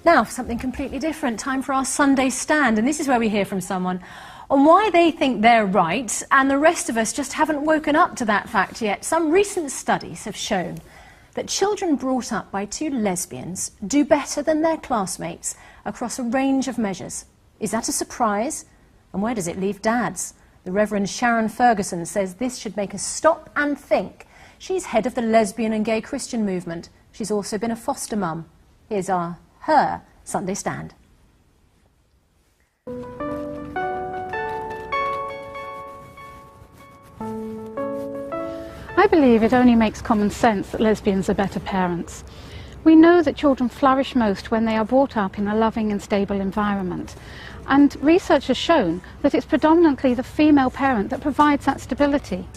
Now, for something completely different, time for our Sunday Stand, and this is where we hear from someone on why they think they're right, and the rest of us just haven't woken up to that fact yet. Some recent studies have shown that children brought up by two lesbians do better than their classmates across a range of measures. Is that a surprise? And where does it leave dads? The Reverend Sharon Ferguson says this should make us stop and think. She's head of the lesbian and gay Christian movement. She's also been a foster mum. Here's her Sunday Stand. I believe it only makes common sense that lesbians are better parents. We know that children flourish most when they are brought up in a loving and stable environment. And research has shown that it's predominantly the female parent that provides that stability.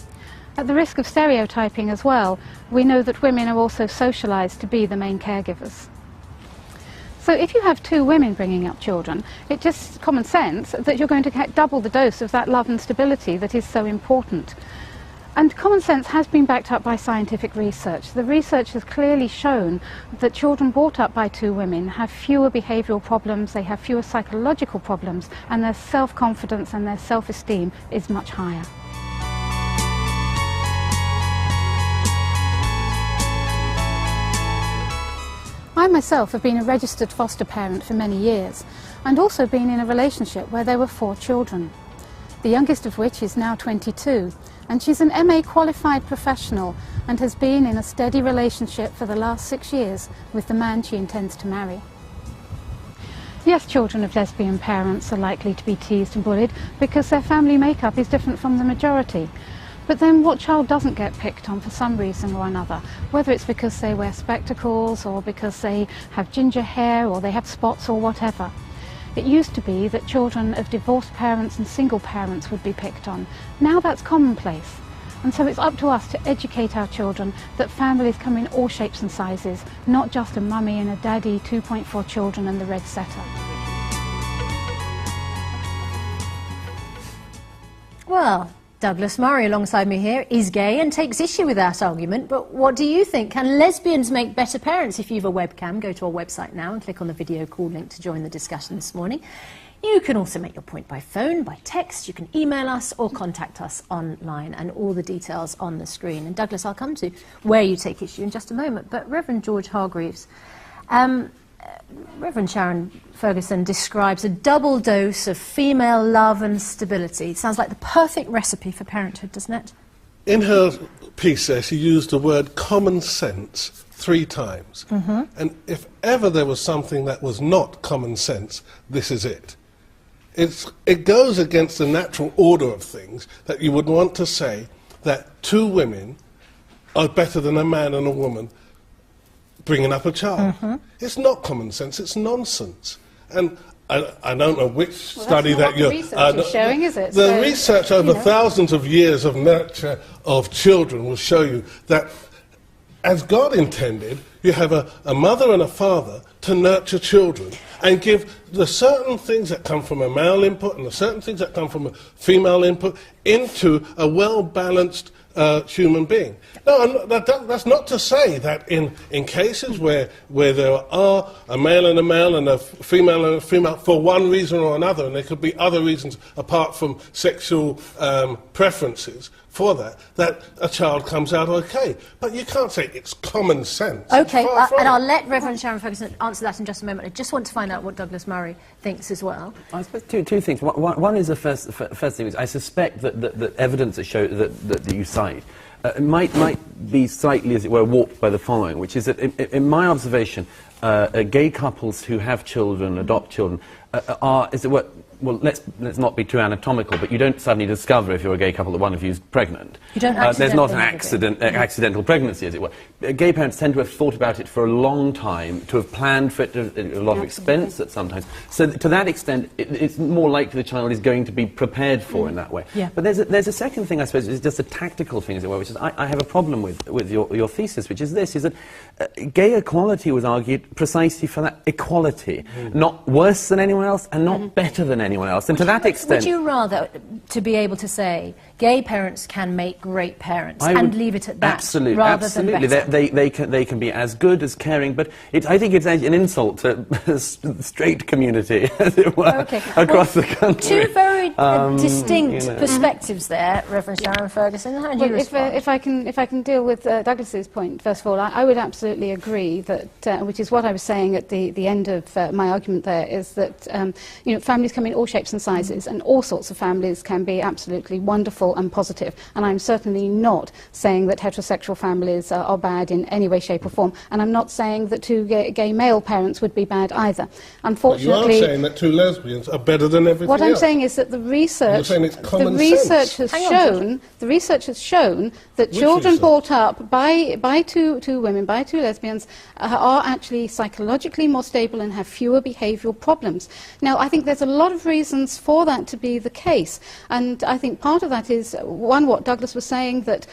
At the risk of stereotyping as well, we know that women are also socialised to be the main caregivers. So if you have two women bringing up children, it's just common sense that you're going to get double the dose of that love and stability that is so important. And common sense has been backed up by scientific research. The research has clearly shown that children brought up by two women have fewer behavioural problems, they have fewer psychological problems, and their self-confidence and their self-esteem is much higher. I myself have been a registered foster parent for many years, and also been in a relationship where there were 4 children. The youngest of which is now 22, and she's an MA qualified professional and has been in a steady relationship for the last 6 years with the man she intends to marry. Yes, children of lesbian parents are likely to be teased and bullied because their family makeup is different from the majority. But then what child doesn't get picked on for some reason or another, whether it's because they wear spectacles or because they have ginger hair or they have spots or whatever? It used to be that children of divorced parents and single parents would be picked on. Now that's commonplace. And so it's up to us to educate our children that families come in all shapes and sizes, not just a mummy and a daddy, 2.4 children and the red setter. Well, Douglas Murray alongside me here is gay and takes issue with that argument, but what do you think? Can lesbians make better parents? If you have a webcam, go to our website now and click on the video call link to join the discussion this morning. You can also make your point by phone, by text, you can email us or contact us online, and all the details on the screen. And Douglas, I'll come to where you take issue in just a moment, but Reverend George Hargreaves, Reverend Sharon Ferguson describes a double dose of female love and stability. It sounds like the perfect recipe for parenthood, doesn't it? In her piece there, she used the word common sense 3 times. And if ever there was something that was not common sense, this is it. It goes against the natural order of things that you would want to say that 2 women are better than a man and a woman bringing up a child. It's not common sense, it's nonsense. And I don't know which study that you're... research is showing, is it? The research over thousands of years of nurture of children will show you that as God intended, you have a mother and a father to nurture children and give the certain things that come from a male input and the certain things that come from a female input into a well-balanced human being. No, that's not to say that in cases where there are a male and a female for one reason or another, and there could be other reasons apart from sexual preferences for that a child comes out okay. But you can't say it's common sense. Okay, and I'll let Reverend Sharon Ferguson answer that in just a moment. I just want to find out what Douglas Murray thinks as well. I suppose two things. One is the first thing is I suspect that evidence that show that you cite might be slightly, as it were, warped by the following, which is that in my observation, gay couples who have children, adopt children, are, as it were, well, let's not be too anatomical, but you don't suddenly discover if you're a gay couple that one of you is pregnant. You don't there's not an accidental pregnancy, as it were. Gay parents tend to have thought about it for a long time, to have planned for it, a lot of expense at sometimes. So to that extent, it's more likely the child is going to be prepared for in that way. Yeah. But there's a second thing, I suppose, is just a tactical thing, as it were, which is I have a problem with your thesis, which is this, is that gay equality was argued precisely for that equality. Not worse than anyone else and not better than anyone else. And to that extent... Would you rather to be able to say gay parents can make great parents and leave it at that, absolutely, rather absolutely. than better. They can be as good as caring, but I think it's an insult to the straight community, as it were, across the country. Two very distinct perspectives there, Reverend Sharon Ferguson. How do you respond? If I can deal with Douglas's point, first of all, I would absolutely agree that, which is what I was saying at the end of my argument there, is that families come in all shapes and sizes, and all sorts of families can be absolutely wonderful and positive. And I'm certainly not saying that heterosexual families are bad in any way, shape or form, and I'm not saying that two gay male parents would be bad either. Unfortunately, but you are saying that two lesbians are better than everything what I'm else. saying is that the research has shown that children brought up by two women, by two lesbians, are actually psychologically more stable and have fewer behavioural problems. Now, I think there's a lot of reasons for that to be the case, and I think part of that is, one, what Douglas was saying, that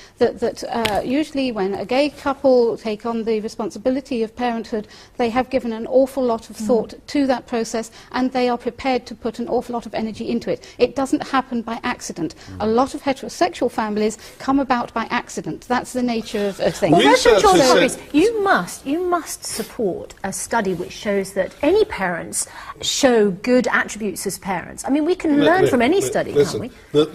usually when a gay couple take on the responsibility of parenthood, they have given an awful lot of thought to that process, and they are prepared to put an awful lot of energy into it. It doesn't happen by accident. A lot of heterosexual families come about by accident. That's the nature of things. Well, Reverend George Humphreys, you must support a study which shows that any parents show good attributes as parents. I mean, we can learn from any study, can't we?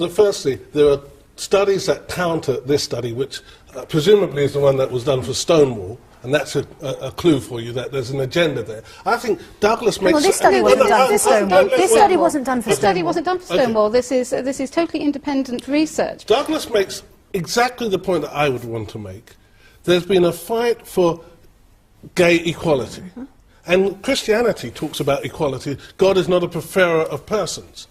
Firstly, there are studies that counter this study, which presumably is the one that was done for Stonewall, and that's a clue for you that there's an agenda there. I think Douglas makes... Well, this study wasn't done for Stonewall. This study wasn't done for Stonewall. This study wasn't done for Stonewall. This is totally independent research. Douglas makes exactly the point that I would want to make. There's been a fight for gay equality. And Christianity talks about equality. God is not a preferer of persons.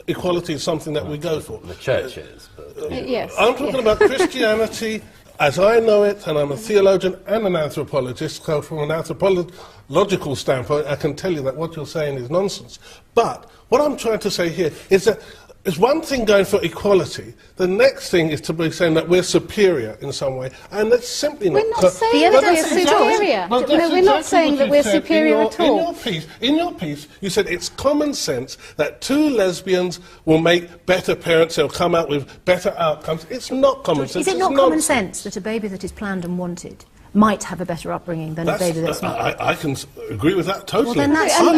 Equality is something that we go for. The church is. Yes. I'm talking about Christianity as I know it, and I'm a theologian and an anthropologist, so from an anthropological standpoint, I can tell you that what you're saying is nonsense. But what I'm trying to say here is that it's one thing going for equality. The next thing is to be saying that we're superior in some way, and that's simply not... We're not saying that we're superior. No, we're not saying that we're superior at all. In your piece, you said it's common sense that two lesbians will make better parents, they'll come out with better outcomes. It's not common sense. Is it not common sense that a baby that is planned and wanted might have a better upbringing than a baby that's not? I can agree with that totally. Well, then that's one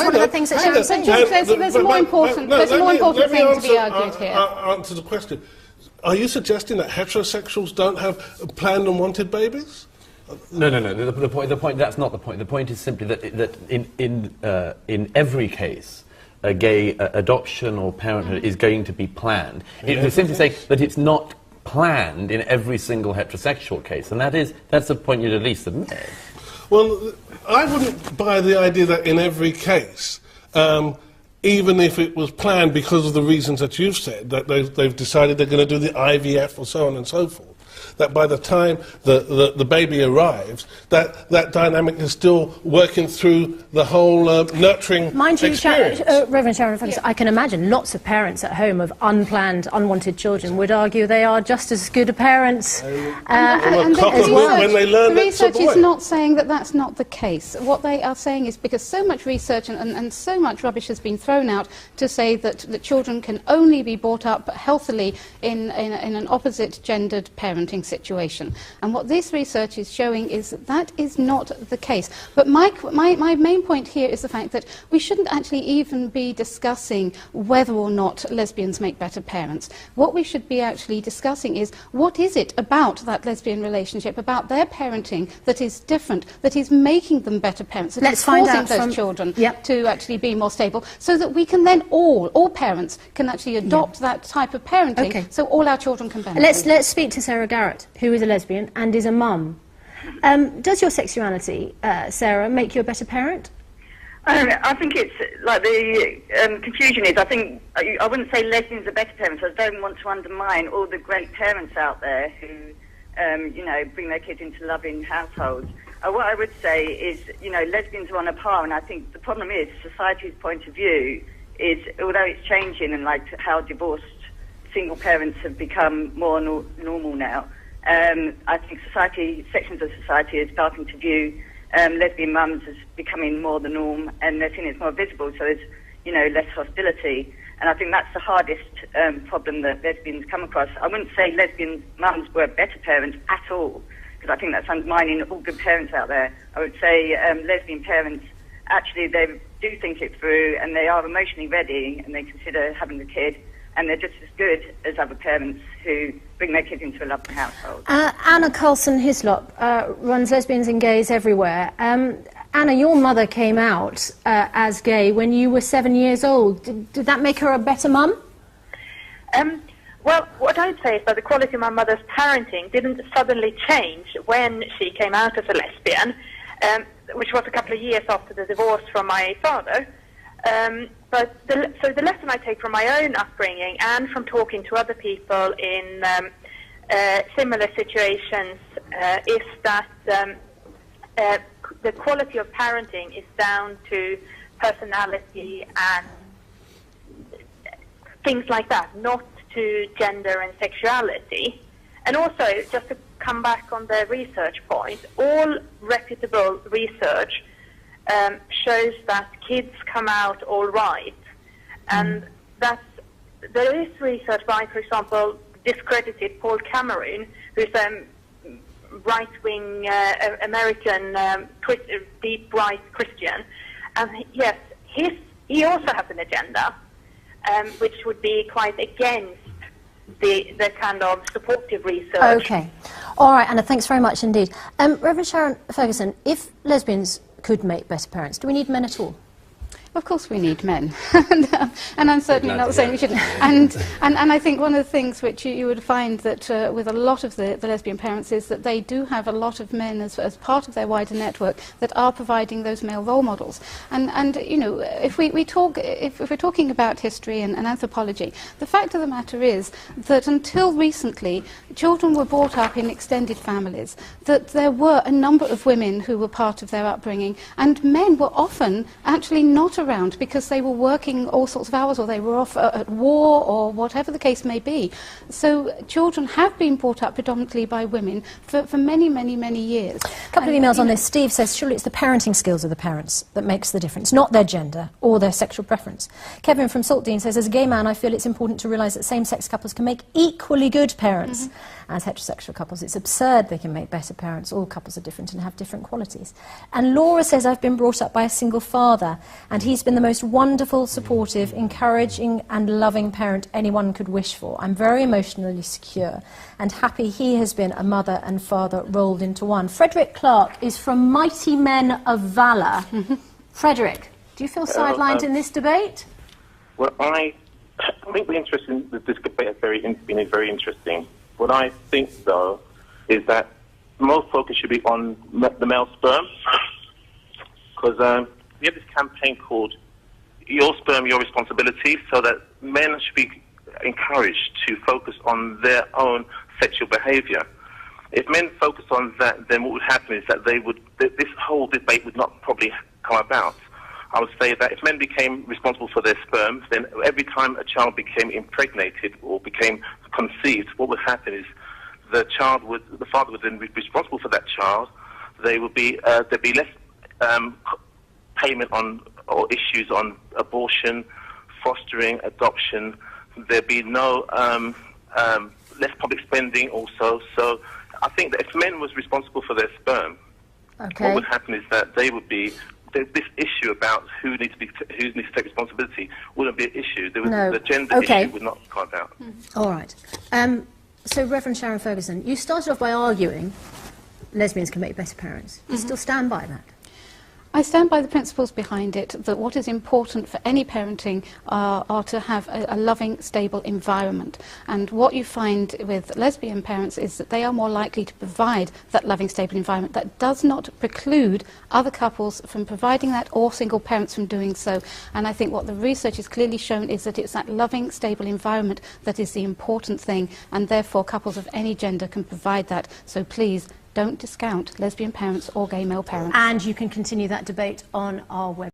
of the things that Sharon said. There's more important thing to be argued here. Answer the question. Are you suggesting that heterosexuals don't have planned and wanted babies? No. The point. That's not the point. The point is simply that in every case, a gay adoption or parenthood is going to be planned. We're simply saying that it's not planned in every single heterosexual case, and that's a point you'd at least admit. Well, I wouldn't buy the idea that in every case, even if it was planned because of the reasons that you've said, that they've decided they're going to do the IVF or so on and so forth, that by the time the baby arrives, that dynamic is still working through the whole nurturing experience. Reverend Sharon Ferguson, I can imagine lots of parents at home of unplanned, unwanted children would argue they are just as good a parents as well. When they learn the research is not saying that that's not the case. What they are saying is, because so much research and so much rubbish has been thrown out to say that children can only be brought up healthily in an opposite gendered parenting situation. And what this research is showing is that is not the case. But my main point here is the fact that we shouldn't actually even be discussing whether or not lesbians make better parents. What we should be actually discussing is, what is it about that lesbian relationship, about their parenting, that is different, that is making them better parents, that is causing those children to actually be more stable, so that we can then all parents can actually adopt that type of parenting, so all our children can benefit. Let's speak to Sarah Garrett, who is a lesbian and is a mum. Does your sexuality, Sarah, make you a better parent? I think it's like the confusion is, I wouldn't say lesbians are better parents. I don't want to undermine all the great parents out there who, bring their kids into loving households. What I would say is, lesbians are on a par, and I think the problem is society's point of view is, although it's changing and like how divorced single parents have become more normal now, I think sections of society are starting to view lesbian mums as becoming more the norm, and they're seeing it's more visible, so there's, less hostility. And I think that's the hardest problem that lesbians come across. I wouldn't say lesbian mums were better parents at all, because I think that's undermining all good parents out there. I would say lesbian parents, actually, they do think it through, and they are emotionally ready, and they consider having the kid, and they're just as good as other parents who bring their kids into a loving household. Anna Carlson-Hislop runs Lesbians and Gays Everywhere. Anna, your mother came out as gay when you were 7 years old. Did that make her a better mum? Well, what I'd say is that the quality of my mother's parenting didn't suddenly change when she came out as a lesbian, which was a couple of years after the divorce from my father. So the lesson I take from my own upbringing and from talking to other people in similar situations is that the quality of parenting is down to personality and things like that, not to gender and sexuality. And also, just to come back on the research point, all reputable research shows that kids come out all right. And there is research by, for example, discredited Paul Cameron, who's a right-wing American, deep right Christian. And yes, he also has an agenda, which would be quite against the kind of supportive research. Okay. All right, Anna, thanks very much indeed. Reverend Sharon Ferguson, if lesbians could make better parents, do we need men at all? Of course we need men, and I'm certainly not saying we shouldn't. And I think one of the things which you would find that with a lot of the lesbian parents is that they do have a lot of men as part of their wider network that are providing those male role models. And you know, if we're talking about history and anthropology, the fact of the matter is that until recently, children were brought up in extended families, that there were a number of women who were part of their upbringing, and men were often actually not around because they were working all sorts of hours, or they were off at war, or whatever the case may be. So children have been brought up predominantly by women for many, many, many years. A couple of emails on this. Steve says, surely it's the parenting skills of the parents that makes the difference, not their gender or their sexual preference. Kevin from Saltdean says, as a gay man, I feel it's important to realise that same-sex couples can make equally good parents as heterosexual couples. It's absurd they can make better parents. All couples are different and have different qualities. And Laura says, I've been brought up by a single father, and he's been the most wonderful, supportive, encouraging and loving parent anyone could wish for. I'm very emotionally secure and happy he has been a mother and father rolled into one. Frederick Clark is from Mighty Men of Valour. Frederick, do you feel sidelined in this debate? Well, I think this debate has been very interesting. What I think, though, is that more focus should be on the male sperm, because we have this campaign called Your Sperm, Your Responsibility, so that men should be encouraged to focus on their own sexual behaviour. If men focus on that, then what would happen is that this whole debate would not probably come about. I would say that if men became responsible for their sperm, then every time a child became impregnated or became conceived, what would happen is the father would then be responsible for that child. There'd be less payment on or issues on abortion, fostering, adoption. There'd be no less public spending also. So I think that if men was responsible for their sperm, what would happen is that they would be. This issue about who needs to take responsibility wouldn't be an issue. The gender issue would not come about. All right. So, Reverend Sharon Ferguson, you started off by arguing lesbians can make better parents. You still stand by that? I stand by the principles behind it, that what is important for any parenting are to have a loving, stable environment. And what you find with lesbian parents is that they are more likely to provide that loving, stable environment. That does not preclude other couples from providing that, or single parents from doing so. And I think what the research has clearly shown is that it's that loving, stable environment that is the important thing, and therefore couples of any gender can provide that. So please, don't discount lesbian parents or gay male parents. And you can continue that debate on our website.